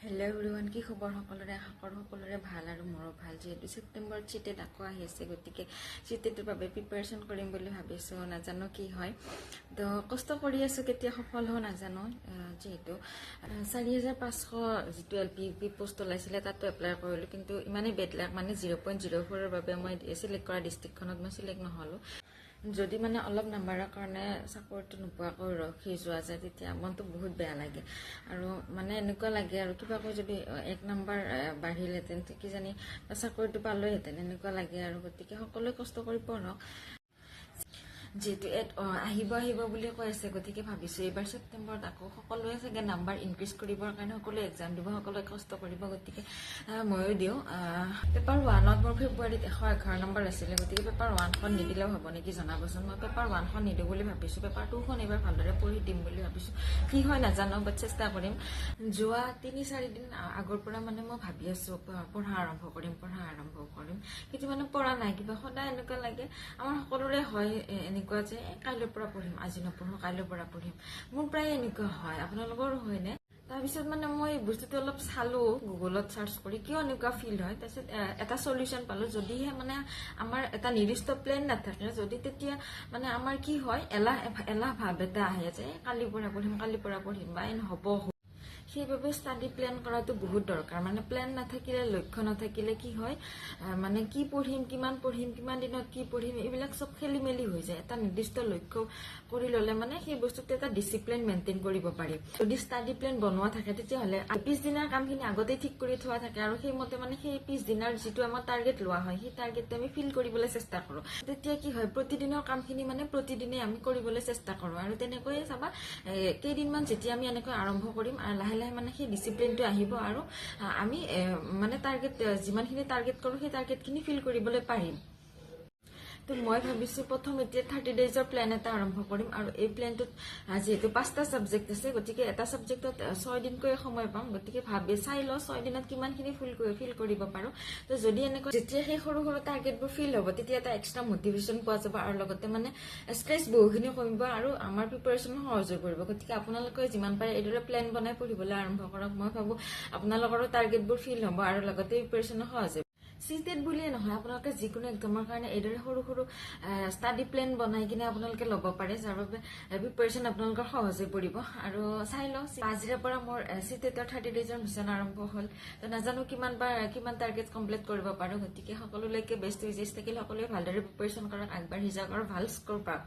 Hello' everyone, কি খবৰ সকলোৰে? আশা কৰোঁ সকলোৰে ভাল আৰু মোৰো ভাল। যিহেতু ছেপ্টেম্বৰত চিটেট আকৌ আহি আছে, গতিকে চিটেটৰ বাবে প্ৰিপাৰেশ্যন কৰিম বুলি ভাবিছোঁ। নাজানো কি হয়, তো কষ্ট কৰি আছোঁ, কেতিয়া সফল হওঁ নাজানো। যিহেতু 4,500 যিটো LP পোষ্ট ওলাইছিলে তাতো এপ্লাই কৰিলোঁ, কিন্তু ইমানেই বেড লাক, মানে 0.04ৰ বাবে মই চিলেক্ট কৰা ডিষ্ট্ৰিক্টখনত মই চিলেক্ট নহ'লোঁ। যদি মানে অলপ নাম্বাৰৰ কাৰণে চাকৰিটো নোপোৱাকৈ ৰখি যোৱা যায়, তেতিয়া মনটো বহুত বেয়া লাগে। আৰু মানে এনেকুৱা লাগে আৰু কিবাকৈ যদি 1 নম্বৰ বাঢ়িলেহেঁতেন কিজানি চাকৰিটো পালোহেঁতেন, এনেকুৱা লাগে আৰু। গতিকে সকলোৱে কষ্ট কৰি পঢ়ক। যিহেতু আহিব বুলি কৈ আছে, গতিকে ভাবিছোঁ এইবাৰ ছেপ্টেম্বৰত আকৌ সকলোৱে চাগে নাম্বাৰ ইনক্ৰিজ কৰিবৰ কাৰণে সকলোৱে এক্সাম দিব, সকলোৱে কষ্ট কৰিব। গতিকে ময়ো দিওঁ। পেপাৰ 1ত মোৰ ফেব্ৰুৱাৰীত 111 নম্বৰ আছিলে, গতিকে পেপাৰ 1খন নিদিলেও হ'ব নেকি জনাবচোন। মই পেপাৰ 1খন নিদিওঁ বুলি ভাবিছোঁ, পেপাৰ 2খন এইবাৰ ভালদৰে পঢ়ি দিম বুলি ভাবিছোঁ। কি হয় নাজানো, বাট চেষ্টা কৰিম। যোৱা 3-4 দিন আগৰ পৰা মানে মই ভাবি আছোঁ পঢ়া আৰম্ভ কৰিম, কিন্তু মানে পঢ়া নাই। কিবা সদায় এনেকুৱা লাগে, আমাৰ সকলোৰে হয় এনেকুৱা যে কাইলৈৰ পৰা পঢ়িম, আজি নপঢ়োঁ, কাইলৈৰ পৰা পঢ়িম। মোৰ প্ৰায় এনেকুৱা হয়, আপোনালোকৰো হয়নে? তাৰপিছত মানে মই বস্তুটো অলপ চালোঁ গুগলত চাৰ্চ কৰি, কিয় এনেকুৱা ফিল হয়। তাৰপিছত এটা চলিউশ্যন পালোঁ। যদিহে মানে আমাৰ এটা নিৰ্দিষ্ট প্লেন নাথাকে, যদি তেতিয়া মানে আমাৰ কি হয়, এলাহ ভাৱ এটা আহে যে কালিৰ পৰা পঢ়িম বা নহ'ব। সেইবাবে ষ্টাডি প্লেন কৰাটো বহুত দৰকাৰ। মানে প্লেন নাথাকিলে, লক্ষ্য নাথাকিলে কি হয়, মানে কি পঢ়িম, কিমান দিনত কি পঢ়িম, এইবিলাক চব খেলি মেলি হৈ যায়। এটা নিৰ্দিষ্ট লক্ষ্য কৰি ল'লে মানে সেই বস্তুটো এটা ডিচিপ্লিন মেইনটেইন কৰিব পাৰি। যদি ষ্টাডি প্লেন বনোৱা থাকে, তেতিয়াহ'লে পিছদিনাৰ কামখিনি আগতেই ঠিক কৰি থোৱা থাকে, আৰু সেইমতে মানে সেই পিছদিনাৰ যিটো আমাৰ টাৰ্গেট লোৱা হয়, সেই টাৰ্গেটটো আমি ফিল কৰিবলৈ চেষ্টা কৰোঁ। তেতিয়া কি হয়, প্ৰতিদিনৰ কামখিনি মানে প্ৰতিদিনে আমি কৰিবলৈ চেষ্টা কৰোঁ। আৰু তেনেকৈয়ে চাবা, কেইদিনমান যেতিয়া আমি এনেকৈ আৰম্ভ কৰিম, লাহে লাহে মানে সেই ডিচিপ্লিনটো আহিব, আৰু আমি মানে যিমানখিনি টাৰ্গেট কৰোঁ সেই টাৰ্গেটখিনি ফিল কৰিবলৈ পাৰিম। তো মই ভাবিছোঁ প্ৰথম এতিয়া 30 ডেইজৰ প্লেন এটা আৰম্ভ কৰিম। আৰু এই প্লেনটোত যিহেতু 5টা ছাবজেক্ট আছে, গতিকে এটা ছাবজেক্টত 6 দিনকৈ সময় পাম। গতিকে চাই লওঁ 6 দিনত কিমানখিনি ফিল কৰিব পাৰোঁ। তো যদি এনেকৈ যেতিয়া সেই সৰু টাৰ্গেটবোৰ ফিল হ'ব, তেতিয়া এটা এক্সট্ৰা মটিভেশ্যন পোৱা যাব, আৰু লগতে মানে ষ্ট্ৰেছ বহুখিনি কমিব, আৰু আমাৰ প্ৰিপাৰেশ্যনো সহজ হৈ পৰিব। গতিকে আপোনালোকে যিমান পাৰে এইদৰে প্লেন বনাই পঢ়িবলৈ আৰম্ভ কৰক। মই ভাবোঁ আপোনালোকৰো টাৰ্গেটবোৰ ফিল হ'ব, আৰু লগতে প্ৰিপাৰেশ্যনো সহজ হ'ব। চিটেট বুলিয়ে নহয়, আপোনালোকে যিকোনো এক্সামৰ কাৰণে এইদৰে সৰু ষ্টাডি প্লেন বনাই কিনে আপোনালোকে ল'ব পাৰে, যাৰ বাবে প্ৰিপাৰেশ্যন আপোনালোকৰ সহজ হৈ পৰিব। আৰু চাই লওঁ, আজিৰে পৰা মোৰ চিটেটৰ 30 ডেইজৰ মিছন আৰম্ভ হ'ল। তো নাজানো কিমান টাৰ্গেট কমপ্লিট কৰিব পাৰোঁ। গতিকে সকলোলৈকে বেষ্ট উইচেছ থাকিল। সকলোৱে ভালদৰে প্ৰিপাৰেশ্যন কৰক, আগবাঢ়ি যাওক আৰু ভাল স্ক'ৰ পাওক।